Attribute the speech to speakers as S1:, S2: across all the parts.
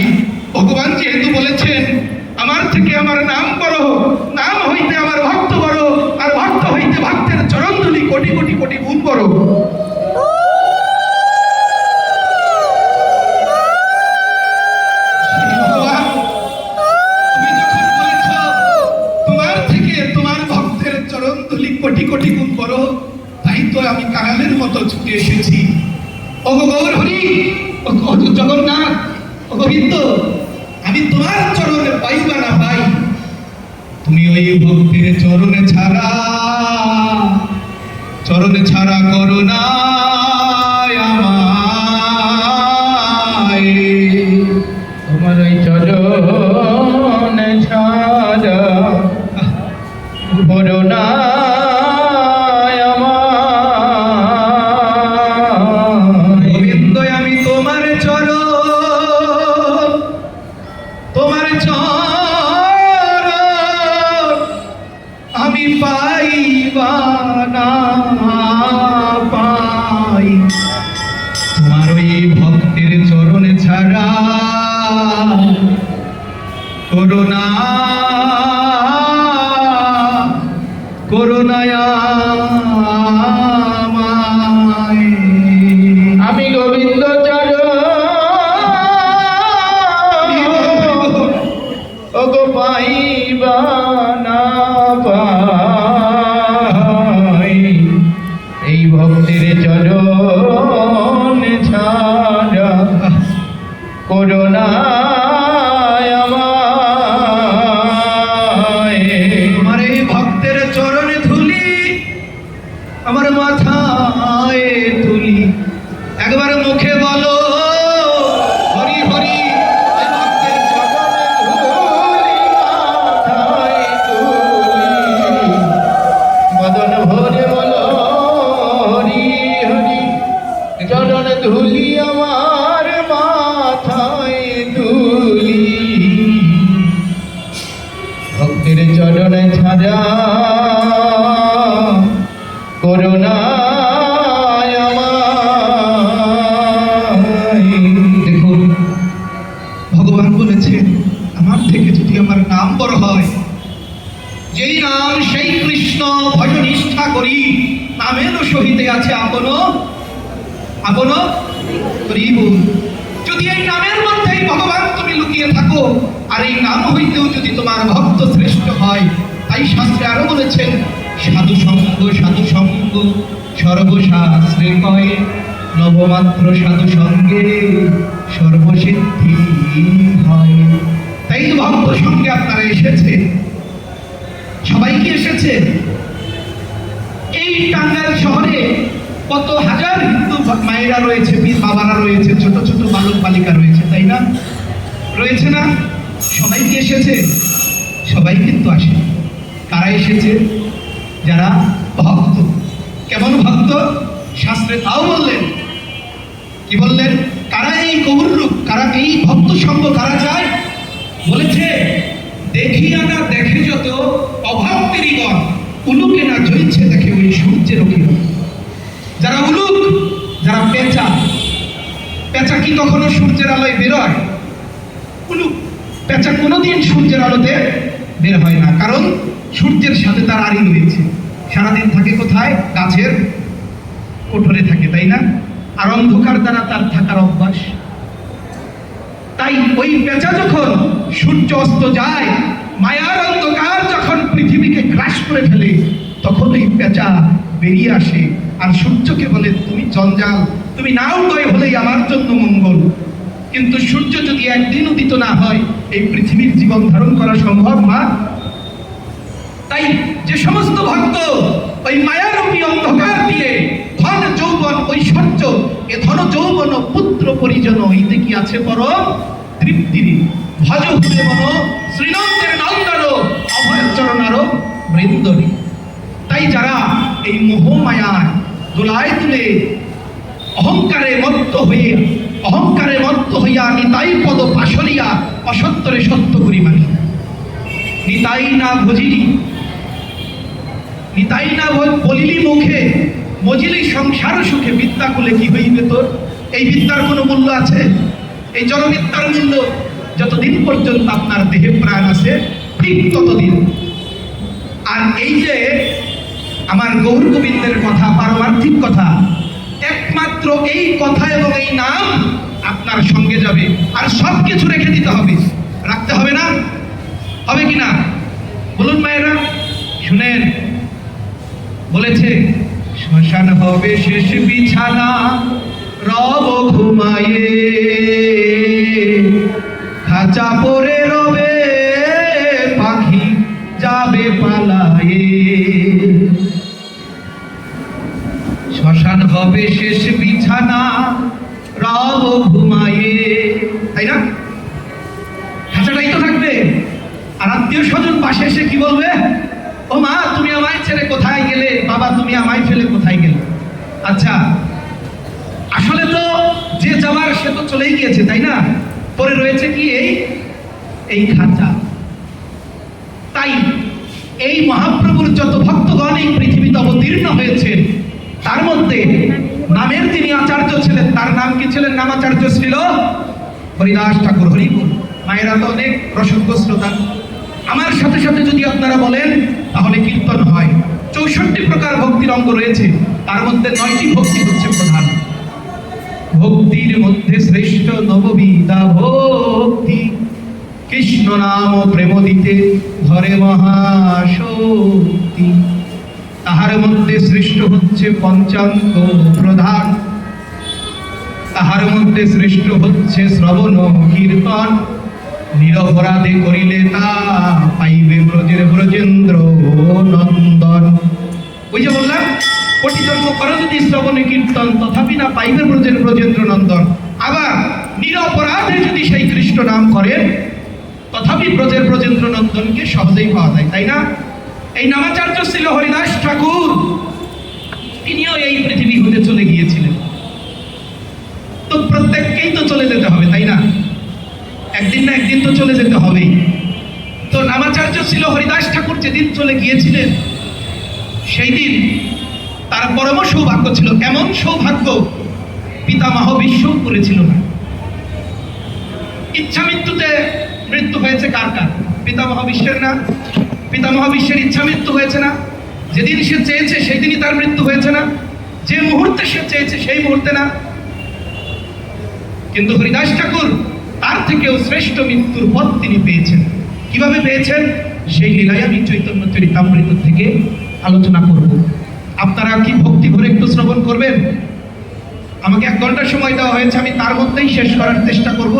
S1: তাই ভগবান যেহেতু বলেছেন আমার থেকে আমার নাম বড়, নাম হইতে আমার ভক্ত বড়, আর ভক্ত হইতে ভক্তের চরণধুলি কোটি কোটি কোটি গুণ বড়। ভগবান তুমি যখন বলেছ তোমার থেকে তোমার ভক্তের চরণধুলি কোটি কোটি গুণ বড়, তাই তো আমি কাঙালের মতো ছুটে এসেছি। ও গৌর হরি, ও জগন্নাথ, ও গোবিন্দ, আমি তোমার চরণে পাই বা না পাই, তুমি ওই ভক্তের চরণে ছাড়া করো না আমায়।
S2: তোমার ওই চরণে ছাড়া করো না
S1: গোবিন্দ, আমি তোমার চরণ আমি পাইবা না পাই, তোমার ওই ভক্তের চরণে ছাড়া করুণা আমায়।
S2: আমি গোবিন্দ ওগো পাইবা না পাই, এই ভক্তের চরণ ছাড়া করুণা আমায়।
S1: তোমার এই ভক্তের চরণে ধুলি আমার মাথায় তুলি, একবার মুখে বলো হরি হরি। এই ভক্তের চরণে ধুলি
S2: মাথায় তুলি, বদন ভরে বলো হরি হরি। চরণ ধুলি আমার মাথায় তুলি, ভক্তের চরণে ছাড়া করুণা আমায়।
S1: দেখুন ভগবান বলেছেন আমার থেকে যদি আমার নাম বড় হয়, যেই নাম সেই কৃষ্ণ ভজ নিষ্ঠা করি, নামের সহিতে আছে আপন আপন করিব। যদি এই নামের মধ্যেই ভগবান তুমি লুকিয়ে থাকো, আর এই নাম হইতেও যদি তোমার ভক্ত শ্রেষ্ঠ হয়, তাই শাস্ত্রে আরো বলেছেন সাধু সঙ্গ সর্বশাস্ত্রে কয়, নবমাত্র সাধু সঙ্গে সর্বসিদ্ধি হয়। তাই তো ভক্ত সঙ্গে আপনারা এসেছে, সবাই কি এসেছে? এই টাঙ্গাইল শহরে কত হাজার হিন্দু মায়েরা রয়েছে, বাবারা রয়েছে, ছোট ছোট বালক বালিকা রয়েছে, তাই না? রয়েছে না? সবাই কি এসেছে? সবাই কিন্তু আসে। কারা এসেছে? যারা ভক্ত। কেমন ভক্ত? শাস্ত্রে তাও বললেন, কি বললেন? কারা এই গৌররূপ, কারা এই ভক্ত সঙ্গ কারা চায়? বলেছে দেখিয়া না দেখে যত অভক্তেরই গণ, উলুকে না জ্বলছে দেখে ওই সূর্যের কিরণ। যারা উলুক, যারা পেঁচা, পেঁচা কি কখনো সূর্যের আলোয় বেরোয়? উলুক পেঁচা কোনোদিন সূর্যের আলোতে বের হয় না, কারণ সূর্যের সাথে তার আড়ি রয়েছে। সারাদিন থাকে কোথায়? গাছের কোঠরে থাকে, তাই না? আর অন্ধকার দ্বারা তার থাকার অভ্যাস। তাই ওই পেঁচা যখন সূর্য অস্ত যায়, মায়ার অন্ধকার যখন পৃথিবীকে গ্রাস করে ফেলে, তখন এই পেঁচা বেরিয়ে আসে আর সূর্যকে বলে তুমি জঞ্জাল, তুমি না উদয় হলেই আমার জন্য মঙ্গল। কিন্তু সূর্য যদি একদিন উদিত না হয়, এই পৃথিবীর জীবন ধারণ করা সম্ভব না। তাই যে সমস্ত ভক্ত ওই মায়ারূপী অন্ধকার দিয়ে ধন যৌবন ঐশ্বর্য, এ ধন যৌবন পুত্র পরিজন হইতে কি আছে পরম তৃপ্তি, ভজ হুলে মন শ্রীনন্দের নন্দন অভয় চরণার বৃন্দরে। তাই যারা এই মোহ মায়ার দোলায় তুলে অহংকারে মত্ত হইয়া নিতাই পদ পাশরিয়া অসত্যরে সত্য করি মানি, নিতাই না ভজিলি, নিতাই না বলিলি মুখে, মজিলি সংসার সুখে, বিদ্যা কুলে কি হইবে তোর? এই বিদ্যার কোনো মূল্য আছে? এই জড়বিদ্যার মূল্য যতদিন পর্যন্ত আপনার দেহে প্রাণ আছে ঠিক ততদিন। আর এই যে আমার গৌর গোবিন্দের কথা, পারমার্থিক কথা, একমাত্র এই কথা এবং এই নাম আপনার সঙ্গে যাবে। আর সব কিছু রেখে দিতে হবে, রাখতে হবে না? হবে কি না বলুন মায়েরা? শুনেন, বলেছে শ্মশান হবে শেষ বিছানা, রব ঘুমায়ে, খাঁচা পরে রবে পাখি যাবে পালায়ে। শ্মশান হবে শেষ বিছানা, রব ঘুমায়ে, তাই না? খাঁচাটাই তো থাকবে। আর আত্মীয় স্বজন পাশে এসে কি বলবে? ও মা, তুমি আমায় ছেড়ে কোথায় গেলে? বাবা, তুমি আমায় ফেলে কোথায় গেলে? আচ্ছা, আসলে তো যে যাওয়ার সে তো চলেই গিয়েছে, তাই না? পরে রয়েছে কি এই খাঁচা। তাই এই মহাপ্রভুর যত ভক্তগণ এই পৃথিবীতে অবতীর্ণ হয়েছে, তার মধ্যে নামের যিনি আচার্য ছিলেন, তার নাম কি ছিলেন? নামাচার্য ছিল হরিদাস ঠাকুর। হরিবল। মায়েরা তো অনেক রসজ্ঞ শ্রোতা। আমার সাথে সাথে যদি আপনারা বলেন তাহলে কীর্তন হয়। 64 প্রকার ভক্তির অঙ্গ রয়েছে, তার মধ্যে 9টি ভক্তি হচ্ছে প্রধান। ভক্তির মধ্যে শ্রেষ্ঠ নববিদা ভক্তি, কৃষ্ণ নাম প্রেম দিতে ধরে মহাশক্তি। তাহার মধ্যে শ্রেষ্ঠ হচ্ছে পঞ্চাঙ্গ প্রধান, তাহার মধ্যে শ্রেষ্ঠ হচ্ছে শ্রবণ কীর্তন। নিরপরাধে করিলে তা পাইবে ব্রজের ব্রজেন্দ্র নন্দন। ওই যে বললাম, কোটি জন্ম করো যদি শ্রবণ কীর্তন, তথাপি না পাইবে ব্রজের ব্রজেন্দ্র নন্দন। আবার নিরপরাধে যদি সেই কৃষ্ণ নাম করেন, তথাপি ব্রজের ব্রজেন্দ্র নন্দনকে সহজেই পাওয়া যায়, তাই না? এই নামাচার্য ছিল হরিদাস ঠাকুর। তিনিও এই পৃথিবী হতে চলে গিয়েছিলেন। তো প্রত্যেককেই তো চলে যেতে হবে, তাই না? একদিন না একদিন তো চলে যেতে হবেই। তো নামাচার্য ছিল হরিদাস ঠাকুর যেদিন চলে গিয়েছিলেন, সেই দিন তার পরম সৌভাগ্য ছিল। এমন সৌভাগ্য পিতামহ বিশ্বও করেছিল না। ইচ্ছা মৃত্যুতে মৃত্যু হয়েছে কার কার? পিতামহ বিশ্বের না? পিতামহ বিশ্বের ইচ্ছা মৃত্যু হয়েছে না? যেদিন সে চেয়েছে সেই দিনই তার মৃত্যু হয়েছে না? যে মুহূর্তে সে চেয়েছে সেই মুহূর্তে না? কিন্তু হরিদাস ঠাকুর তার থেকেও শ্রেষ্ঠ মৃত্যুর পথ তিনি পেয়েছেন। কিভাবে পেয়েছেন সেই লীলায় আমি চৈতন্য চরিতামৃত থেকে আলোচনা করব। আপনারা কি ভক্তি ভরে একটু শ্রবণ করবেন? আমাকে 1 ঘন্টা সময় দেওয়া হয়েছে, আমি তার মধ্যেই শেষ করার চেষ্টা করব।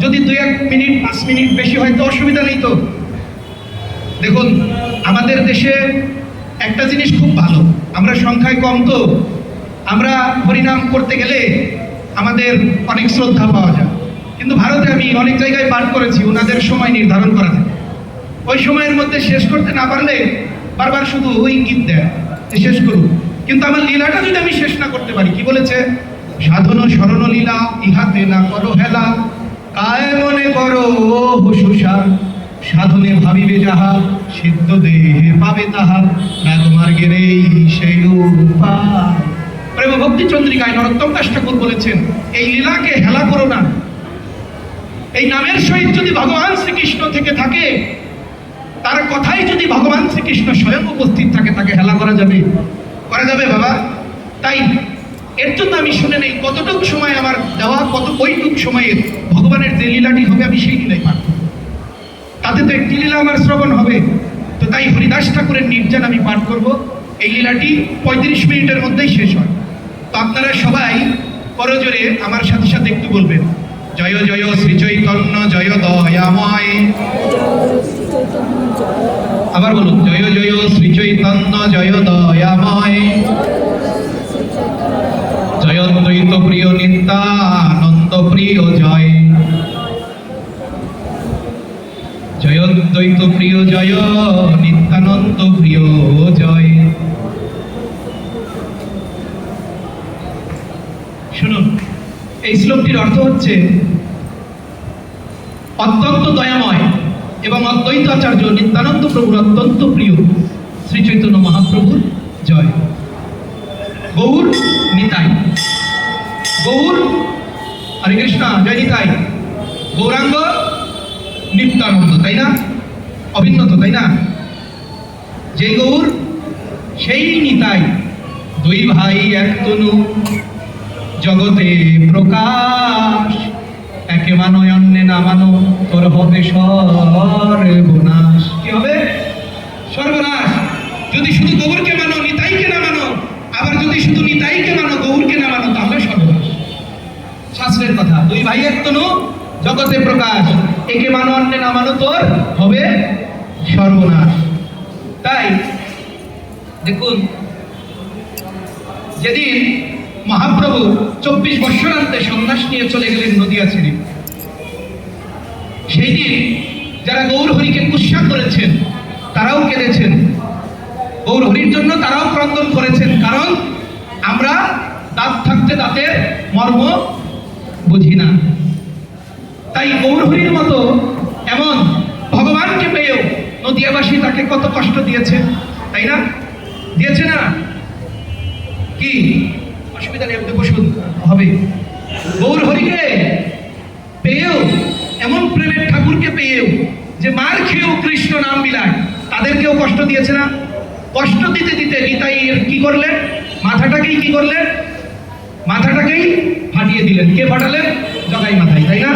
S1: যদি 2-1 মিনিট 5 মিনিট বেশি হয় তো অসুবিধা নেই। তো দেখুন, আমাদের দেশে একটা জিনিস খুব ভালো, আমরা সংখ্যায় কম, তো আমরা হরিনাম করতে গেলে আমাদের অনেক শ্রদ্ধা পাওয়া যায়। কিন্তু ভারতে আমি অনেক জায়গায় পাঠ করেছি, ওনাদের সময় নির্ধারণ করা থাকে। ওই সময়ের মধ্যে শেষ করতে না পারলে বারবার শুধু ওই ইঙ্গিত দেয় যে শেষ করুন। কিন্তু আমার লীলাটা যদি আমি শেষ না করতে পারি, কি বলেছে? সাধন শরণ লীলা ইহাতে না করো হেলা, কায় মনে করো হুসুসার, সাধনে ভাবিবে যাহা সিদ্ধ দেহে পাবে তাহা, রাগমার্গের এই সেই উপায়। প্রেম ভক্তি চন্দ্রিকায় নরোত্তম দাস ঠাকুর বলেছেন, এই লীলাকে হেলা করো না। এই নামের সহিত যদি ভগবান শ্রীকৃষ্ণ থেকে থাকে, তার কথাই যদি ভগবান শ্রীকৃষ্ণ স্বয়ং উপস্থিত থাকে, তাকে হেলা করা যাবে? করা যাবে বাবা? তাই এর জন্য আমি শুনে নেই কতটুক সময় আমার দেওয়া, কত ওইটুক সময়ে ভগবানের যে লীলাটি হবে আমি সেই লীলাই পাঠ করব। তাতে তো একটি লীলা আমার শ্রবণ হবে। তো তাই হরিদাস ঠাকুরের নির্যান আমি পাঠ করব। এই লীলাটি 35 মিনিটের মধ্যেই শেষ হয়। তো আপনারা সবাই করজোরে আমার সাথে সাথে একটু বলবেন, জয় জয় শ্রী চৈতন্য জয় দয়াময়। আবার বলুন, জয় জয় শ্রী চৈতন্য জয় দয়াময়, জয় দ্বৈত প্রিয় নিত্যানন্দ প্রিয় জয়, জয় দ্বৈত প্রিয় জয় নিত্যানন্দ প্রিয় জয়। শুনুন, এই শ্লোকটির অর্থ হচ্ছে অত্যন্ত দয়াময় এবং অদ্বৈত আচার্য নিত্যানন্দ প্রভুর অত্যন্ত প্রিয় শ্রী চৈতন্য মহাপ্রভুর জয়। গৌর নিতাই, গৌর হরে কৃষ্ণ, জয় নিতাই। গৌরাঙ্গ নিত্যানন্দ, তাই না? অভিন্নত, তাই না? যে গৌর সেই নিতাই, দুই ভাই এক তনু, জগতে প্রকাশ, একে মানো অন্যে না মানো, তোর হবে সর্বনাশ। কি হবে? সর্বনাশ। যদি শুধু গৌরকে মানো, নিতাইকে না মানো, আবার যদি শুধু নিতাইকে মানো, গৌরকে না মানো, তাহলে সর্বনাশ। শাস্ত্রের কথা, দুই ভাই এক তনু, জগতে প্রকাশ, একে মানো অন্যে না মানো, তোর হবে সর্বনাশ। তাই দেখুন, যেদিন মহাপ্রভু 24 বৎসরান্তে সন্ন্যাস নিয়ে চলে গেলেন নদিয়া ছেড়ে, সেই দিন যারা গৌর হরিকে কুৎসা করেছেন তারাও কেঁদেছেন, গৌর হরির জন্য তারাও ক্রন্দন করেছেন, কারণ আমরা দাঁত থাকতে দাঁতের মর্ম বুঝি না। তাই গৌর হরির মতো এমন ভগবানকে পেয়েও নদিয়াবাসী তাকে কত কষ্ট দিয়েছে, তাই না? দিয়েছে না? কি অসুবিধা নেই, বসুন, হবে। গৌর হরিকে পেয়েও, এমন প্রেমের ঠাকুরকে পেয়েও যে মার খেয়েও কৃষ্ণ নাম বিলায়, তাদেরকেও কষ্ট দিয়েছে না? কষ্ট দিতে দিতে নিতাই কি করলেন? মাথাটাকেই কি করলেন? মাথাটাকেই ফাটিয়ে দিলেন। কে ফাটালেন? জগাই মাথায়, তাই না?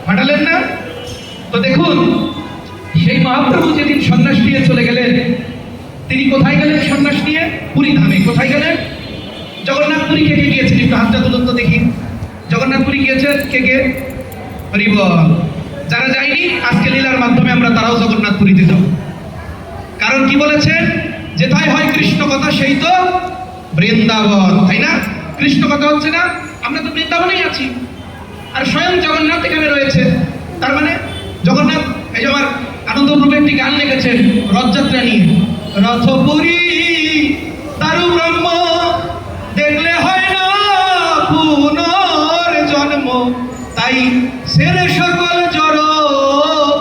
S1: ফাটালেন না? তো দেখুন, সেই মহাপ্রভু যেদিন সন্ন্যাস নিয়ে চলে গেলেন, তিনি কোথায় গেলেন সন্ন্যাস নিয়ে? পুরী ধামে। কোথায় গেলেন? জগন্নাথপুরী। কে কে গিয়েছেন একটু হাতটা তুলুন তো দেখি। জগন্নাথপুরী গিয়েছেন কে কে? হরি বল। যারা যায়নি, আজকে লীলার মাধ্যমে আমরা তারাও জগন্নাথপুরীতে যাব। কারণ কি বলেছেন? যেথায় হয় কৃষ্ণ কথা সেই তো বৃন্দাবন, তাই না? কৃষ্ণ কথা হচ্ছে না? আমরা তো বৃন্দাবনেই আছি, আর স্বয়ং জগন্নাথ এখানে রয়েছে। তার মানে জগন্নাথ, এই যে আমার আনন্দপ্রভু একটি গান লিখেছেন রথযাত্রা নিয়ে, রথপুরী দারু ব্রহ্ম, দেখলে হয় না পুনর্জন্ম, তাই সেরে সকল জড়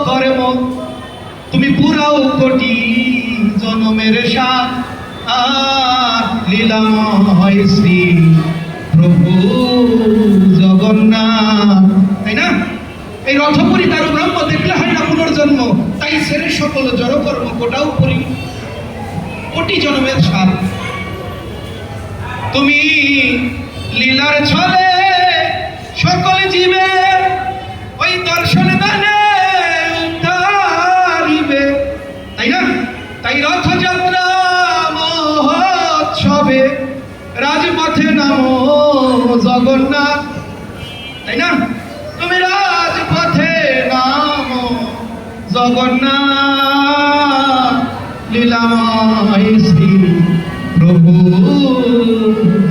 S1: কর্ম, তুমি পুরাও কোটি জনমের সাথ, আর লীলাময় শ্রী প্রভু জগন্নাথ, তাই না? এই রথপুরী দারু ব্রহ্ম, দেখলে হয় না পুনর্জন্ম, তাই সেরে সকল জড় কর্ম, কোটাও করি কোটি জনমের সাথ, তুমি লীলার ছলে সকল জীবে ওই দর্শন দানে উদ্ধারিবে, তাই না? তাই রথযাত্রা মহোৎসবে রাজপথে নামো জগন্নাথ, তাই না? তুমি রাজপথে নামো জগন্নাথ, লীলাময় শ্রী প্রভু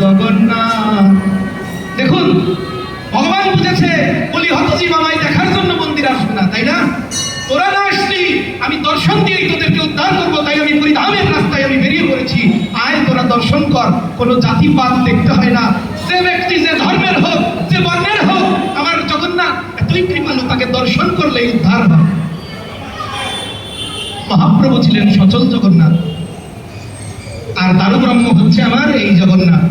S1: জগন্নাথ। দেখুন, ভগবান বুঝেছে বলি হতজীব আমায় দেখার জন্য মন্দির আসবে না, তাই না? তোরা না আসলি আমি দর্শন দিয়েই তোদেরকে উদ্ধার করবো, তাই আমি পরিধামের রাস্তায় আমি বেরিয়ে পড়েছি। আয় তোরা দর্শন কর, কোনো জাতিপাত দেখতে হয় না, যে ব্যক্তি যে ধর্মের হোক, যে বর্ণের হোক, আমার জগন্নাথ এতই কৃপালু, তাকে দর্শন করলেই উদ্ধার হয়। মহাপ্রভু ছিলেন সচল জগন্নাথ, আর দারু ব্রহ্ম হচ্ছে আমার এই জগন্নাথ।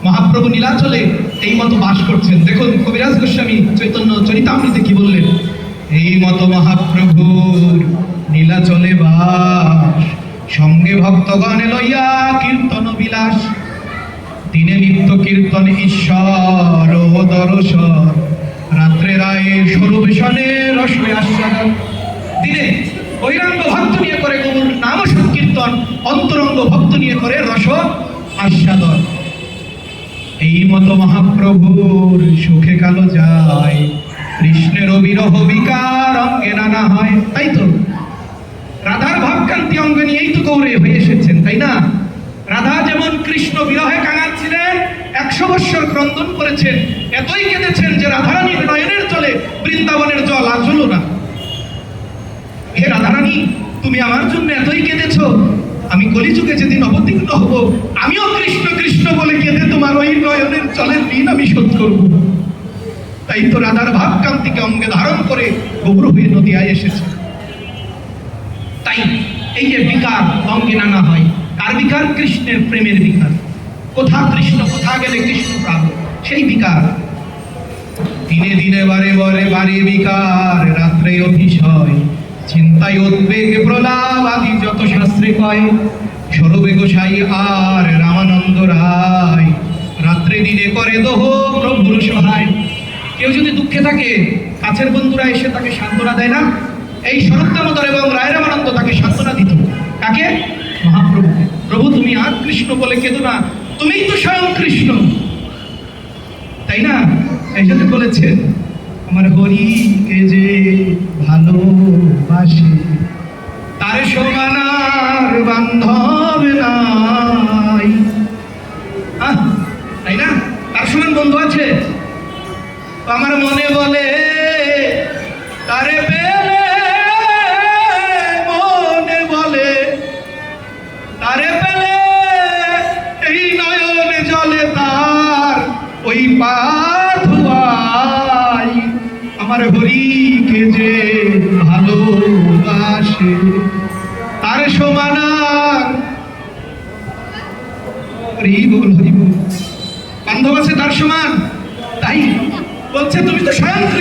S1: মহাপ্রভু নীলাচলে এই মতো বাস করছেন। দেখুন কবিরাজ গোস্বামী চৈতন্য চরিতামৃতে কি বললেন, এই মতো মহাপ্রভুর নীলাচলে বাস, সঙ্গে ভক্তগণে লইয়া কীর্তন বিলাস, দিনে নিত্য কীর্তন ঈশ্বর ও দর্শন, রাত্রে রায়ের স্বরূপ শনে রসে আস্বাদন। দিনে বৈরাঙ্গ ভক্ত নিয়ে করে গৌর নাম সংকীর্তন, অন্তরঙ্গ ভক্ত নিয়ে করে রস আস্বাদন। এই মতো মহাপ্রভুর সুখে কালো যায়, কৃষ্ণের বিরহ বিকার অঙ্গে নানা হয়। তাই তো রাধার ভাবকান্তি অঙ্গ নিয়েই তো গৌরে হয়ে এসেছেন, তাই না? রাধা যেমন কৃষ্ণ বিরহে কাঙাল ছিলেন, 100 বৎসর ক্রন্দন করেছেন, এতই কেঁদেছেন যে রাধারানীর নয়নের জলে বৃন্দাবনের জল আচল না। হে রাধারানী, তুমি আমার জন্য এতই কেঁদেছ, আমি কলিযুগে যেদিন অবতীর্ণ হব, আমিও কৃষ্ণ কৃষ্ণ বলে কেঁদে তোমার ওই নয়নের জলের ঋণ আমি শোধ করব। তাই তো রাধার ভাবকান্তিকে অঙ্গে ধারণ করে গৌর হয়ে নদিয়ায় এসেছে। তাই এই যে বিকার অঙ্গে নানা হয়, কার বিকার? কৃষ্ণের প্রেমের বিকার। কোথা কৃষ্ণ, কোথা গেলে কৃষ্ণ প্রাণ, সেই বিকার। দিনে দিনে বারে বারে বাড়ি বিকার, রাত্রে রাত্রে অতিশয় চিন্তায় উদ্বেগ প্রলাপ আদি যত শাস্ত্রে কয়, সরবে গোসাই আর রামানন্দ রায় রাত্রে দিনে করে দোহ প্রভুর সহায়। কেউ যদি দুঃখে থাকে, কাছের বন্ধুরা এসে তাকে সান্ত্বনা দেয় না? এই শরৎ দামোদর এবং রায় রামানন্দ তাকে সান্ত্বনা দিত। কাকে? মহাপ্রভুকে। প্রভু তুমি আর কৃষ্ণ বলে কেঁদো না, তুমিই তো স্বয়ং কৃষ্ণ, তাই না? এই জন্য বলেছেন, আমার হরিকে যে ভালোবাসে তার সমান আর বান্ধব নাই। তাই না? তার সমান বন্ধু আছে? আমার মনে বলে তারে পেলে, মনে বলে তারে পেলে, এই নয়নে জলে তার ওই পাধুয়াই। আমার হরিকে যে ভালোবাসে তার সমান আর হরি বল, হরি বল, বান্ধব আছে তার সমান। তাই বলছে তুমি তো স্বয়ং